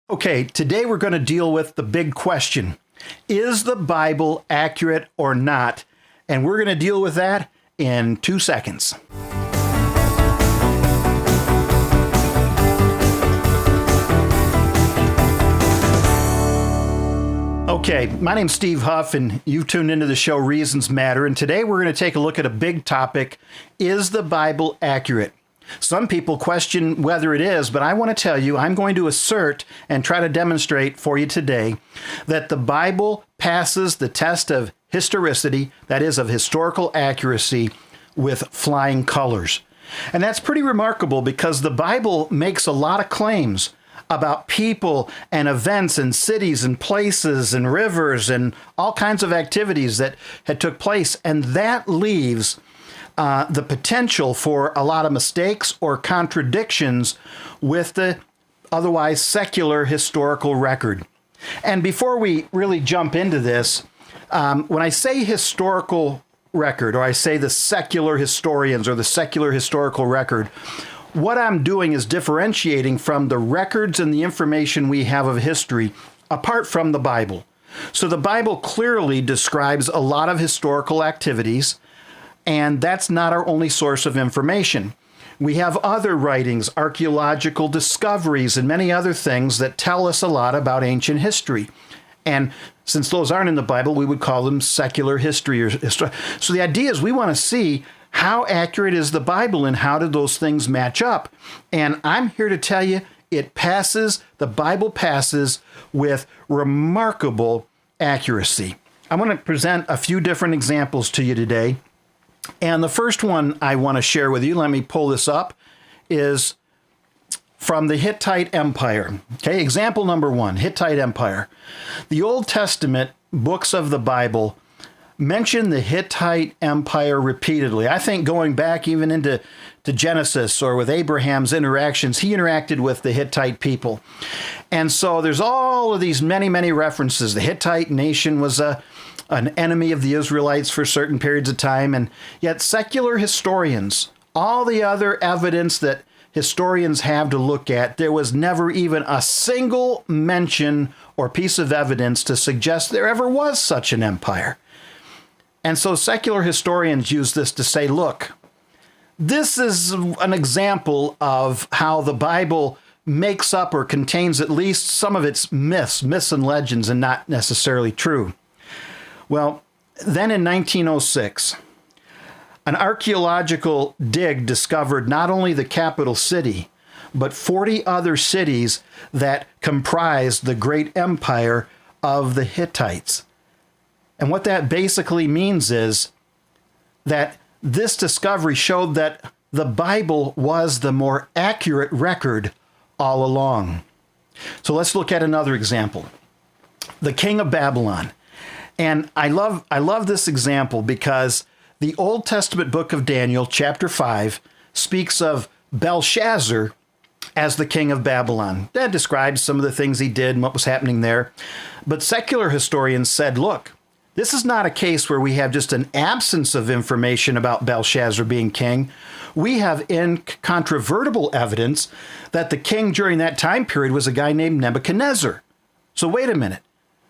Okay, today we're going to deal with the big question. Is the Bible accurate or not? And we're going to deal with that in 2 seconds. Okay, my name's Steve Huff, and you've tuned into the show Reasons Matter, and today we're going to take a look at a big topic. Is the Bible accurate? Some people question whether it is, but I want to tell you, I'm going to assert and try to demonstrate for you today that the Bible passes the test of historicity, that is, of historical accuracy, with flying colors. And that's pretty remarkable because the Bible makes a lot of claims about people and events and cities and places and rivers and all kinds of activities that had took place, and that leaves the potential for a lot of mistakes or contradictions with the otherwise secular historical record. And before we really jump into this, when I say historical record, or I say the secular historians or the secular historical record, what I'm doing is differentiating from the records and the information we have of history apart from the Bible. So the Bible clearly describes a lot of historical activities, and that's not our only source of information. We have other writings, archaeological discoveries, and many other things that tell us a lot about ancient history. And since those aren't in the Bible, we would call them secular history. So the idea is we want to see how accurate is the Bible and how do those things match up. And I'm here to tell you the Bible passes with remarkable accuracy. I want to present a few different examples to you today. And the first one I want to share with you, let me pull this up, is from the Hittite Empire. Okay, example number 1, Hittite Empire. The Old Testament books of the Bible mention the Hittite Empire repeatedly. I think going back even into Genesis or with Abraham's interactions, he interacted with the Hittite people. And so there's all of these many references. The Hittite nation was an enemy of the Israelites for certain periods of time, and yet secular historians, all the other evidence that historians have to look at, there was never even a single mention or piece of evidence to suggest there ever was such an empire. And so secular historians use this to say, look, this is an example of how the Bible makes up or contains at least some of its myths and legends, and not necessarily true. Well, then in 1906, an archaeological dig discovered not only the capital city, but 40 other cities that comprised the great empire of the Hittites. And what that basically means is that this discovery showed that the Bible was the more accurate record all along. So let's look at another example. The king of Babylon. And I love this example because the Old Testament book of Daniel, chapter 5, speaks of Belshazzar as the king of Babylon. That describes some of the things he did and what was happening there. But secular historians said, look, this is not a case where we have just an absence of information about Belshazzar being king. We have incontrovertible evidence that the king during that time period was a guy named Nebuchadnezzar. So wait a minute.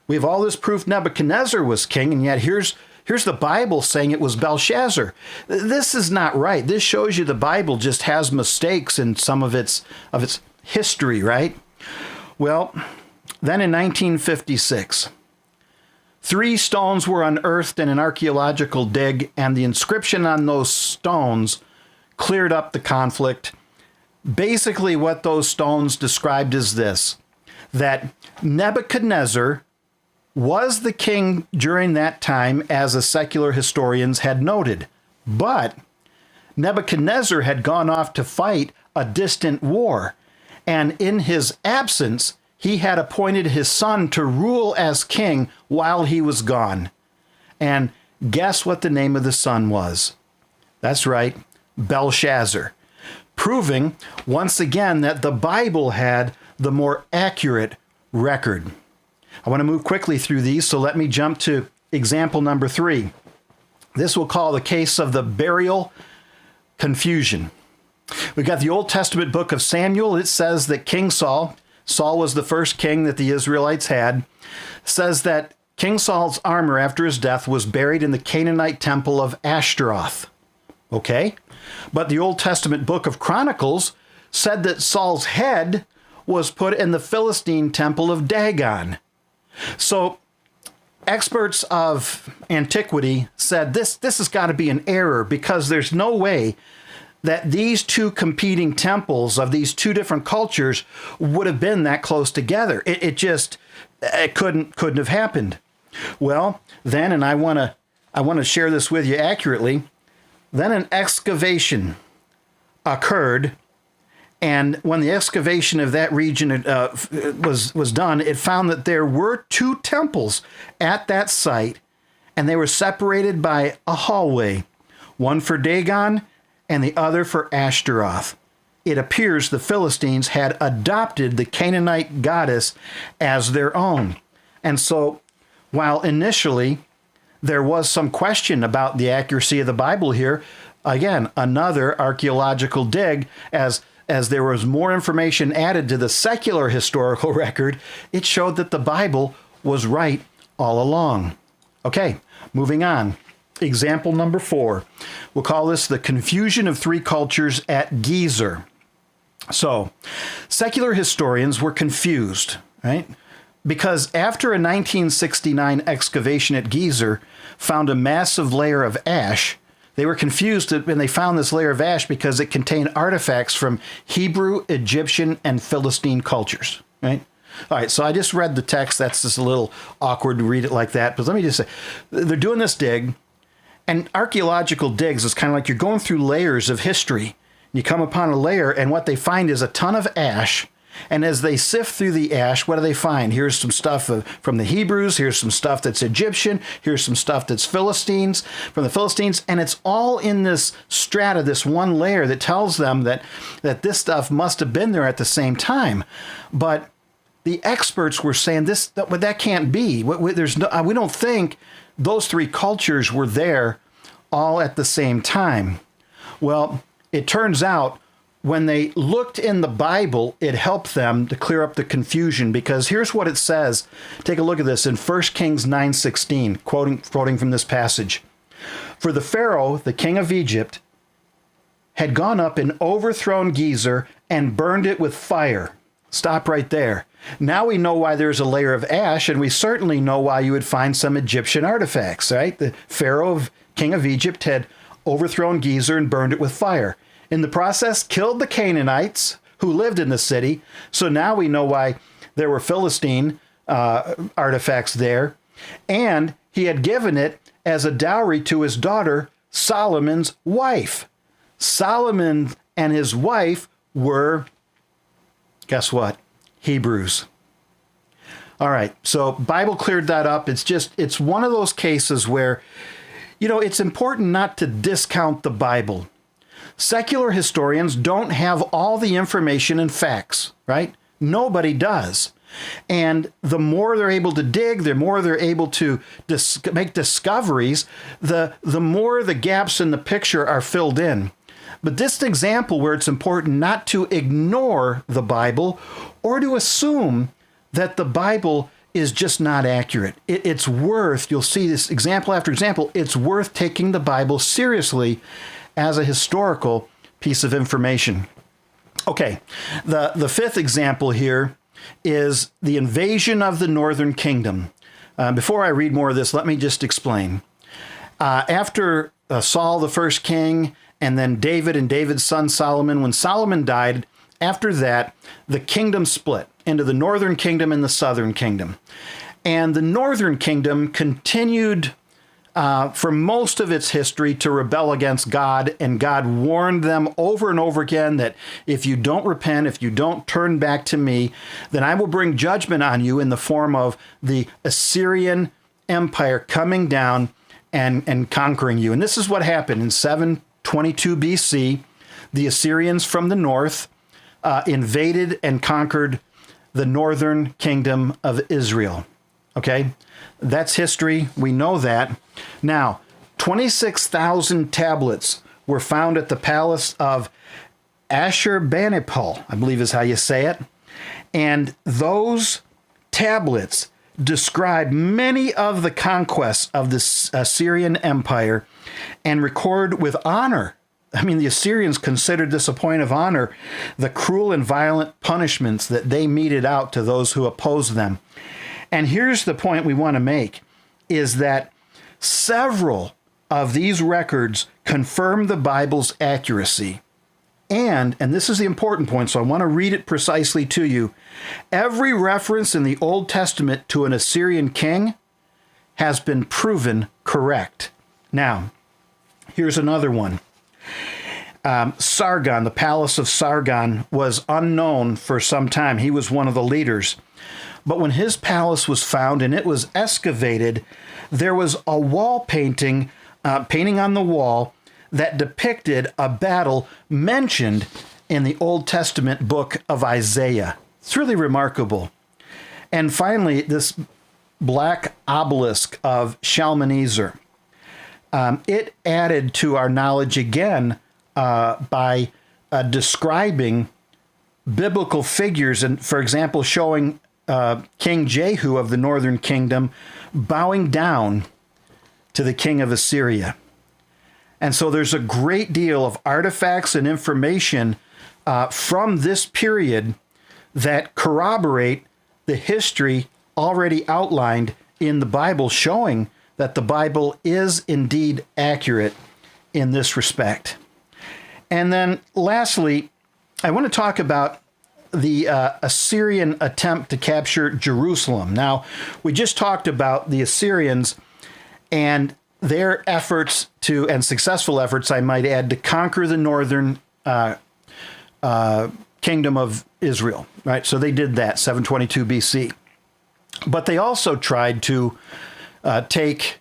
We have all this proof Nebuchadnezzar was king, and yet here's the Bible saying it was Belshazzar. This is not right. This shows you the Bible just has mistakes in some of its history, right? Well, then in 1956, 3 stones were unearthed in an archaeological dig, and the inscription on those stones cleared up the conflict. Basically, what those stones described is this, that Nebuchadnezzar was the king during that time, as the secular historians had noted. But Nebuchadnezzar had gone off to fight a distant war, and in his absence, he had appointed his son to rule as king while he was gone. And guess what the name of the son was? That's right, Belshazzar, proving once again that the Bible had the more accurate record. I want to move quickly through these, so let me jump to example number 3. This we'll call the case of the burial confusion. We've got the Old Testament book of Samuel. It says that King Saul Saul was the first king that the Israelites had, says that King Saul's armor after his death was buried in the Canaanite temple of Ashtaroth. Okay? But the Old Testament book of Chronicles said that Saul's head was put in the Philistine temple of Dagon. So experts of antiquity said this has got to be an error, because there's no way that these two competing temples of these two different cultures would have been that close together. It couldn't have happened. Well, then, and I want to share this with you accurately, then an excavation occurred, and when the excavation of that region was done, it found that there were two temples at that site, and they were separated by a hallway, one for Dagon and the other for Ashtaroth. It appears the Philistines had adopted the Canaanite goddess as their own. And so, while initially there was some question about the accuracy of the Bible here, again, another archaeological dig, as there was more information added to the secular historical record, it showed that the Bible was right all along. Okay, moving on. Example number 4. We'll call this the confusion of three cultures at Gezer. So, secular historians were confused, right? Because after a 1969 excavation at Gezer found a massive layer of ash, they were confused when they found this layer of ash because it contained artifacts from Hebrew, Egyptian, and Philistine cultures, right? All right, so I just read the text. That's just a little awkward to read it like that. But let me just say, they're doing this dig, and archaeological digs is kind of like you're going through layers of history. You come upon a layer, and what they find is a ton of ash. And as they sift through the ash, what do they find? Here's some stuff from the Hebrews. Here's some stuff that's Egyptian. Here's some stuff that's from the Philistines. And it's all in this strata, this one layer that tells them that this stuff must have been there at the same time. But the experts were saying that can't be. We don't think those three cultures were there all at the same time. Well, it turns out when they looked in the Bible, it helped them to clear up the confusion, because here's what it says. Take a look at this in 1 Kings 9:16, quoting from this passage. For the Pharaoh, the king of Egypt, had gone up and overthrown Gezer and burned it with fire. Stop right there. Now we know why there's a layer of ash, and we certainly know why you would find some Egyptian artifacts, right? The Pharaoh, king of Egypt, had overthrown Gezer and burned it with fire. In the process, killed the Canaanites who lived in the city. So now we know why there were Philistine artifacts there. And he had given it as a dowry to his daughter, Solomon's wife. Solomon and his wife were, guess what? Hebrews. All right, so Bible cleared that up. It's one of those cases where, it's important not to discount the Bible. Secular historians don't have all the information and facts, right? Nobody does. And the more they're able to dig, the more they're able to make discoveries, the more the gaps in the picture are filled in. But this example where it's important not to ignore the Bible or to assume that the Bible is just not accurate. It's worth, you'll see this example after example, it's worth taking the Bible seriously as a historical piece of information. Okay, the fifth example here is the invasion of the northern kingdom. Before I read more of this, let me just explain. After Saul, the first king, and then David and David's son Solomon, when Solomon died, after that, the kingdom split into the northern kingdom and the southern kingdom. And the northern kingdom continued for most of its history to rebel against God, and God warned them over and over again that if you don't repent, if you don't turn back to me, then I will bring judgment on you in the form of the Assyrian Empire coming down and conquering you. And this is what happened in 722 BC. The Assyrians from the north invaded and conquered the northern kingdom of Israel. Okay? That's history. We know that. Now, 26,000 tablets were found at the palace of Ashurbanipal, I believe is how you say it. And those tablets describe many of the conquests of the Assyrian Empire and record with honor. I mean, the Assyrians considered this a point of honor, the cruel and violent punishments that they meted out to those who opposed them. And here's the point we want to make, is that several of these records confirm the Bible's accuracy. And this is the important point, so I want to read it precisely to you. Every reference in the Old Testament to an Assyrian king has been proven correct. Now, here's another one. Sargon, the palace of Sargon, was unknown for some time. He was one of the leaders. But when his palace was found and it was excavated, there was a wall painting on the wall that depicted a battle mentioned in the Old Testament book of Isaiah. It's really remarkable. And finally, this black obelisk of Shalmaneser. It added to our knowledge again by describing biblical figures, and for example, showing King Jehu of the northern kingdom bowing down to the king of Assyria. And so there's a great deal of artifacts and information from this period that corroborate the history already outlined in the Bible, showing that the Bible is indeed accurate in this respect. And then lastly, I want to talk about the Assyrian attempt to capture Jerusalem. Now, we just talked about the Assyrians and their efforts to, and successful efforts, I might add, to conquer the northern kingdom of Israel, right? So they did that, 722 BC. But they also tried to take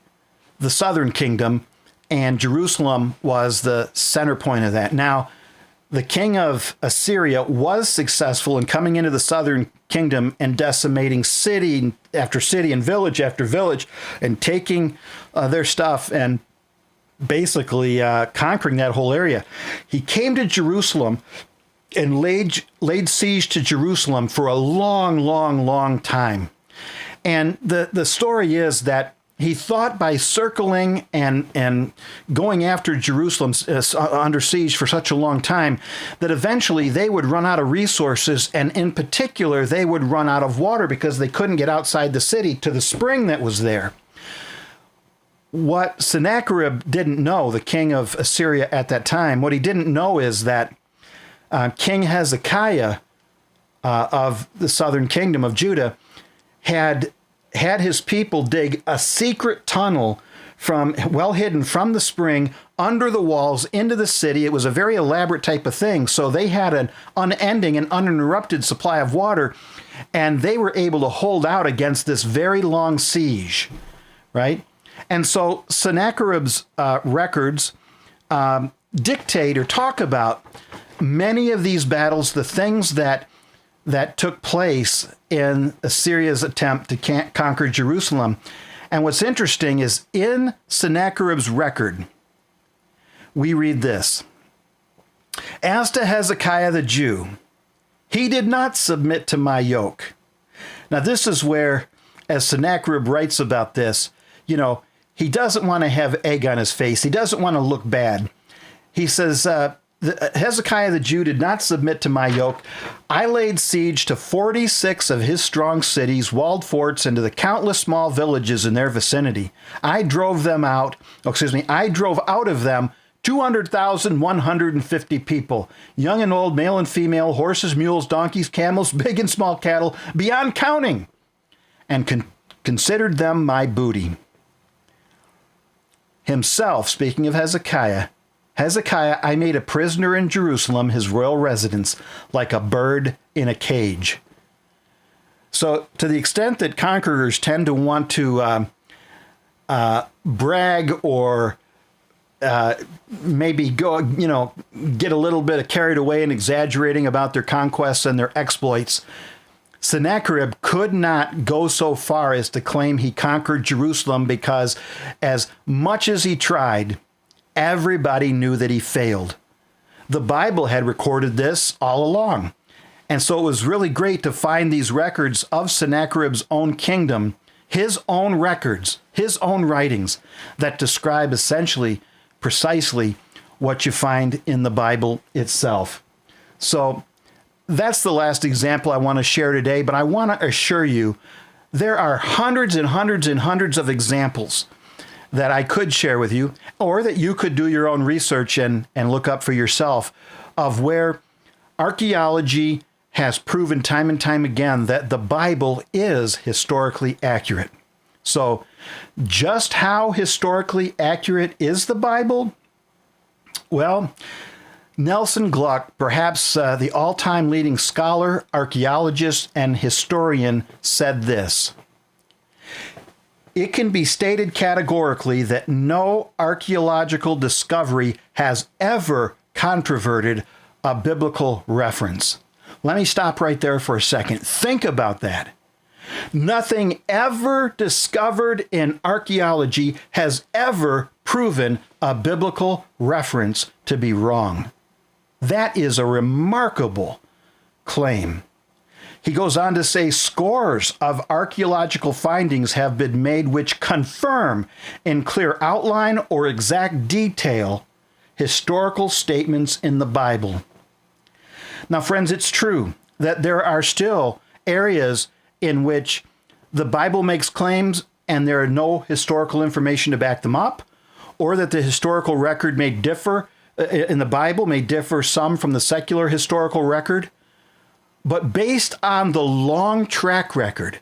the southern kingdom, and Jerusalem was the center point of that. Now, the king of Assyria was successful in coming into the southern kingdom and decimating city after city and village after village and taking their stuff and basically conquering that whole area. He came to Jerusalem and laid siege to Jerusalem for a long, long, long time. And the story is that he thought by circling and going after Jerusalem under siege for such a long time that eventually they would run out of resources, and in particular, they would run out of water because they couldn't get outside the city to the spring that was there. What Sennacherib didn't know, the king of Assyria at that time, what he didn't know is that King Hezekiah of the southern kingdom of Judah had his people dig a secret tunnel well hidden from the spring under the walls into the city. It was a very elaborate type of thing. So they had an unending and uninterrupted supply of water, and they were able to hold out against this very long siege, right? And so Sennacherib's records dictate or talk about many of these battles, the things that took place in Assyria's attempt to conquer Jerusalem. And what's interesting is in Sennacherib's record, we read this: "As to Hezekiah the Jew, he did not submit to my yoke." Now this is where, as Sennacherib writes about this, he doesn't want to have egg on his face. He doesn't want to look bad. He says, Hezekiah the Jew did not submit to my yoke. I laid siege to 46 of his strong cities, walled forts, and to the countless small villages in their vicinity. I drove out of them 200,150 people, young and old, male and female, horses, mules, donkeys, camels, big and small cattle, beyond counting, and considered them my booty. Himself, speaking of Hezekiah, I made a prisoner in Jerusalem, his royal residence, like a bird in a cage. So to the extent that conquerors tend to want to brag or maybe get a little bit carried away and exaggerating about their conquests and their exploits, Sennacherib could not go so far as to claim he conquered Jerusalem, because as much as he tried, everybody knew that he failed. The Bible had recorded this all along. And so it was really great to find these records of Sennacherib's own kingdom, his own records, his own writings that describe essentially, precisely what you find in the Bible itself. So that's the last example I want to share today, but I want to assure you there are hundreds and hundreds and hundreds of examples that I could share with you, or that you could do your own research and look up for yourself, of where archaeology has proven time and time again that the Bible is historically accurate. So just how historically accurate is the Bible? Well, Nelson Gluck, perhaps the all-time leading scholar, archaeologist, and historian, said this: "It can be stated categorically that no archaeological discovery has ever controverted a biblical reference." Let me stop right there for a second. Think about that. Nothing ever discovered in archaeology has ever proven a biblical reference to be wrong. That is a remarkable claim. He goes on to say scores of archaeological findings have been made which confirm in clear outline or exact detail historical statements in the Bible. Now, friends, it's true that there are still areas in which the Bible makes claims and there are no historical information to back them up, or that the historical record may differ in the Bible, may differ some from the secular historical record. But based on the long track record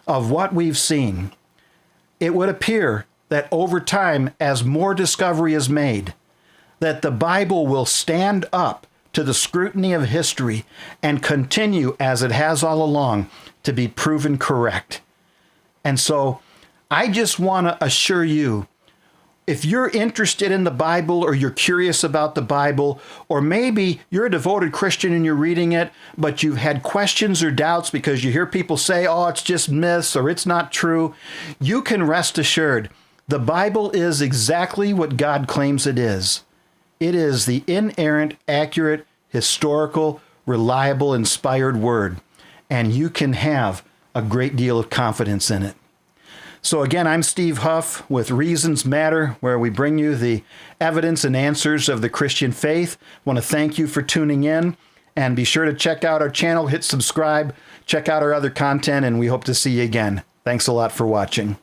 of what we've seen, it would appear that over time, as more discovery is made, that the Bible will stand up to the scrutiny of history and continue, as it has all along, to be proven correct. And so I just want to assure you, if you're interested in the Bible, or you're curious about the Bible, or maybe you're a devoted Christian and you're reading it, but you've had questions or doubts because you hear people say, oh, it's just myths or it's not true, you can rest assured the Bible is exactly what God claims it is. It is the inerrant, accurate, historical, reliable, inspired word, and you can have a great deal of confidence in it. So again, I'm Steve Huff with Reasons Matter, where we bring you the evidence and answers of the Christian faith. I want to thank you for tuning in, and be sure to check out our channel, hit subscribe, check out our other content, and we hope to see you again. Thanks a lot for watching.